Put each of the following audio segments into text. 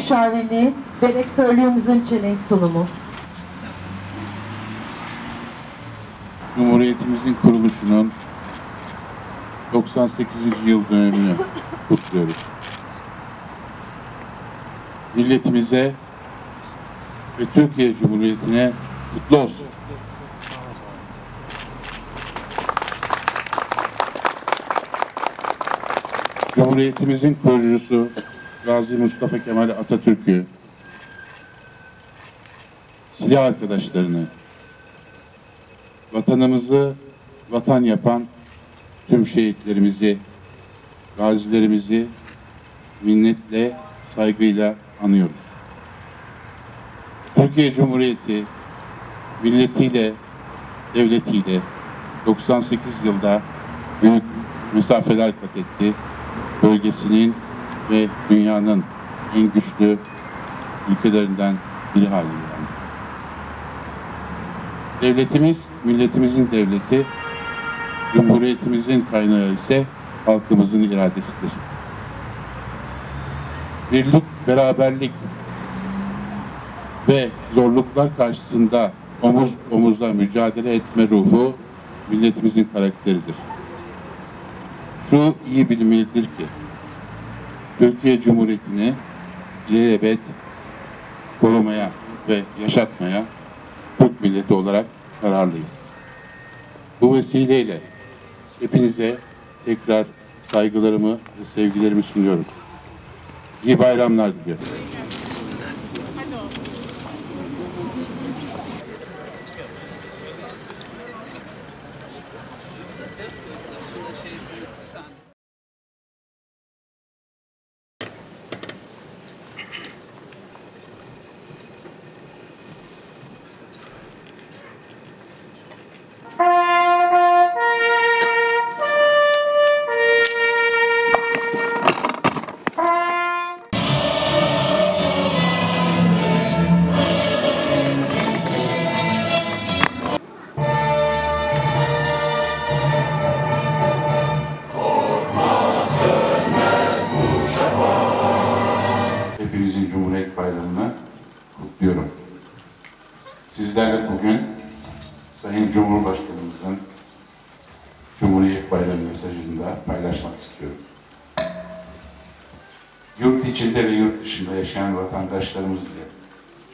müşavirliği ve rektörlüğümüzün çelenk sunumu. Cumhuriyetimizin kuruluşunun 98. yıl dönümünü kutluyoruz. Milletimize ve Türkiye Cumhuriyeti'ne kutlu olsun. Cumhuriyetimizin kurucusu Gazi Mustafa Kemal Atatürk'ü, silah arkadaşlarını, vatanımızı vatan yapan tüm şehitlerimizi, gazilerimizi minnetle, saygıyla anıyoruz. Türkiye Cumhuriyeti milletiyle, devletiyle 98 yılda büyük mesafeler kat etti. Bölgesinin ve dünyanın en güçlü ülkelerinden biri haline geldi. Devletimiz, milletimizin devleti, Cumhuriyetimizin kaynağı ise halkımızın iradesidir. Birlik, beraberlik ve zorluklar karşısında omuz omuzla mücadele etme ruhu milletimizin karakteridir. Şu iyi bilinmelidir ki, Türkiye Cumhuriyeti'ni ilelebet korumaya ve yaşatmaya Türk milleti olarak kararlıyız. Bu vesileyle hepinize tekrar saygılarımı ve sevgilerimi sunuyorum. İyi bayramlar diliyorum. Hepinizin Cumhuriyet Bayramı'nı kutluyorum. Sizlerle bugün Sayın Cumhurbaşkanımızın Cumhuriyet Bayramı mesajını da paylaşmak istiyorum. Yurt içinde ve yurt dışında yaşayan vatandaşlarımız ile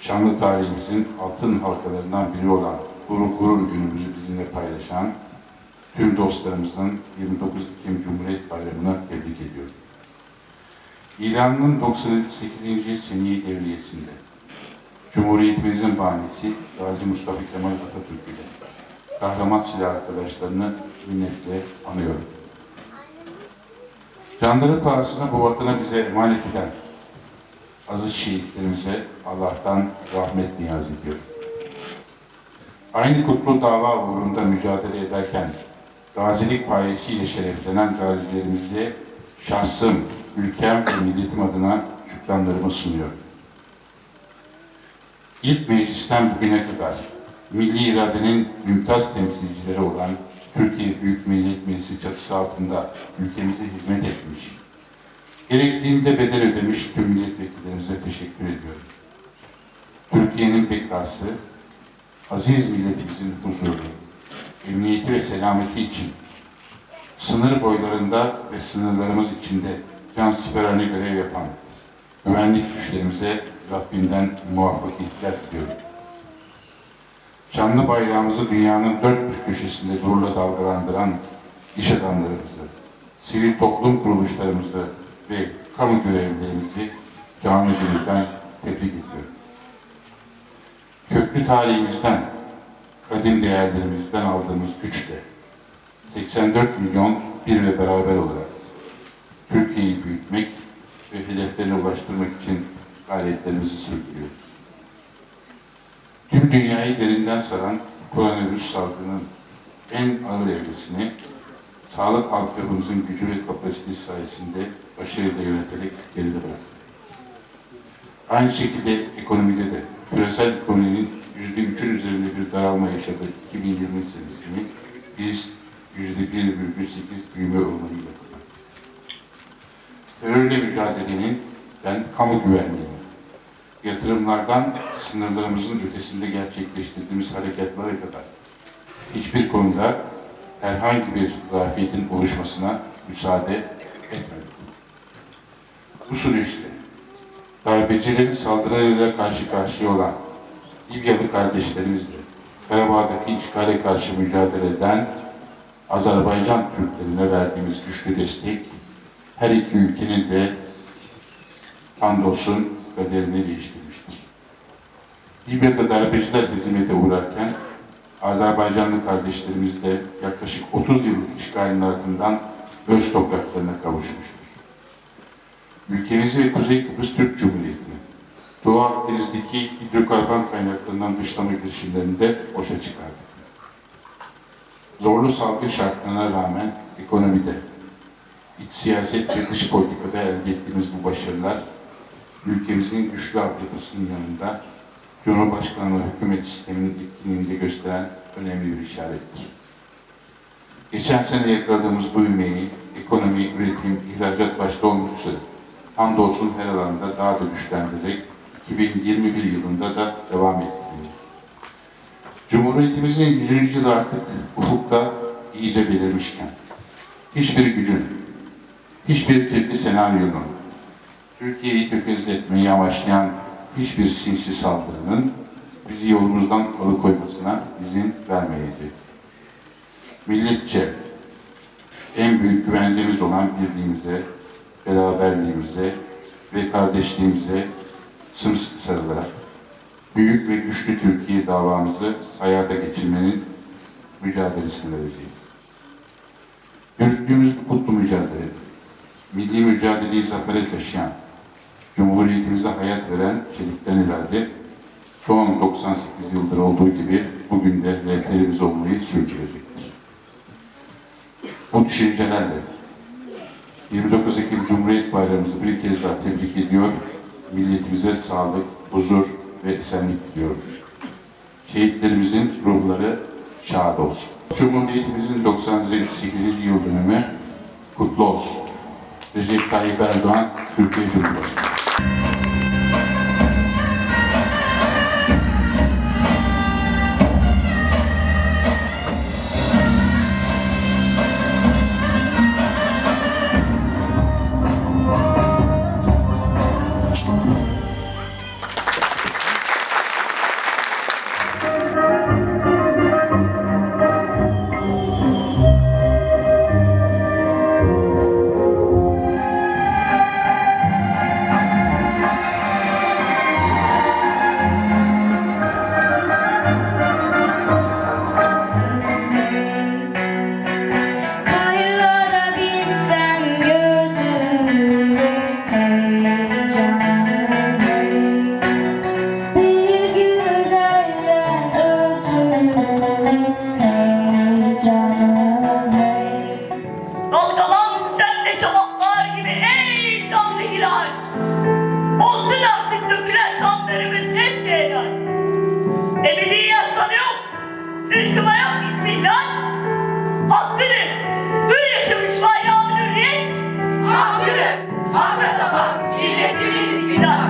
şanlı tarihimizin altın halkalarından biri olan gurur günümüzü bizimle paylaşan tüm dostlarımızın 29 Ekim Cumhuriyet Bayramı'nı tebrik ediyorum. İlanının 98. Seniye Devriyesi'nde Cumhuriyetimizin banisi Gazi Mustafa Kemal Atatürk ile kahraman silah arkadaşlarını minnetle anıyorum. Canları pahasına bu vatanı bize emanet eden aziz şehitlerimize Allah'tan rahmet niyaz ediyorum. Aynı kutlu dava uğrunda mücadele ederken gazilik payesiyle şereflenen gazilerimize şahsım, ülkem ve milletim adına şükranlarımı sunuyorum. İlk meclisten bugüne kadar milli iradenin mümtaz temsilcileri olan Türkiye Büyük Millet Meclisi çatısı altında ülkemize hizmet etmiş, gerektiğinde bedel ödemiş tüm milletvekillerimize teşekkür ediyorum. Türkiye'nin bekası, aziz milletimizin huzuru, emniyeti ve selameti için sınır boylarında ve sınırlarımız içinde cansiperane görev yapan güvenlik güçlerimize Rabbimden muvaffakiyetler diliyorum. Şanlı bayrağımızı dünyanın dört bir köşesinde gururla dalgalandıran iş adamlarımızı, sivil toplum kuruluşlarımızı ve kamu görevlilerimizi canı gönülden tebrik ediyorum. Köklü tarihimizden, kadim değerlerimizden aldığımız güçle 84 milyon bir ve beraber olarak Türkiye'yi büyütmek ve hedeflerine ulaştırmak için gayretlerimizi sürdürüyoruz. Tüm dünyayı derinden saran koronavirüs salgının en ağır evresini sağlık altyapımızın gücü ve kapasitesi sayesinde başarıyla yöneterek geride bıraktık. Aynı şekilde ekonomide de küresel ekonominin %3'ün üzerinde bir daralma yaşadığı 2020 senesini biz %1,8 büyüme oranıyla kapattık. Terörle mücadelenin kamu güvenliğini, yatırımlardan sınırlarımızın ötesinde gerçekleştirdiğimiz harekatlara kadar hiçbir konuda herhangi bir zafiyetin oluşmasına müsaade etmedik. Bu süreçte darbecilerin saldırılarıyla karşı karşıya olan Libyalı kardeşlerimizle Karabağ'daki işgale karşı mücadele eden Azerbaycan Türklerine verdiğimiz güçlü destek her iki ülkenin de hamdolsun kaderini değiştirmiştir. Libya'da darbeciler hezimete uğrarken Azerbaycanlı kardeşlerimiz de yaklaşık 30 yıllık işgalin ardından öz topraklarına kavuşmuştur. Ülkemizi ve Kuzey Kıbrıs Türk Cumhuriyeti'ni Doğu Akdeniz'deki hidrokarbon kaynaklarından dışlama girişimlerini de boşa çıkardık. Zorlu salgın şartlarına rağmen ekonomide, iç siyaset ve dış politikada elde ettiğimiz bu başarılar, ülkemizin güçlü altyapısının yanında Cumhurbaşkanlığı hükümet sisteminin etkinliğini de gösteren önemli bir işarettir. Geçen sene yakaladığımız bu ivmeyi, ekonomi, üretim, ihracat başta olmak üzere hamdolsun her alanda daha da güçlendirerek 2021 yılında da devam ettiriyoruz. Cumhuriyetimizin 100. yılı artık ufukta iyice belirmişken, hiçbir gücün, hiçbir kirli senaryonun, Türkiye'yi tökezletmeyi amaçlayan hiçbir sinsi saldırının bizi yolumuzdan alıkoymasına izin vermeyeceğiz. Milletçe en büyük güvencemiz olan birliğimize, beraberliğimize ve kardeşliğimize sımsıkı sarılarak büyük ve güçlü Türkiye davamızı hayata geçirmenin mücadelesini vereceğiz. Yürüttüğümüz bu kutlu mücadelede milli mücadeleyi zafere taşıyan, Cumhuriyetimize hayat veren çelikten irade, son 98 yıldır olduğu gibi bugün de rehberimiz olmayı sürdürecektir. Bu düşüncelerle 29 Ekim Cumhuriyet Bayramımızı bir kez daha tebrik ediyor, milletimize sağlık, huzur ve esenlik diliyorum. Şehitlerimizin ruhları şad olsun. Cumhuriyetimizin 98. yıl dönümü kutlu olsun. Recep Tayyip Erdoğan, Türkiye Cumhurbaşkanı. Milletimiz istiklal,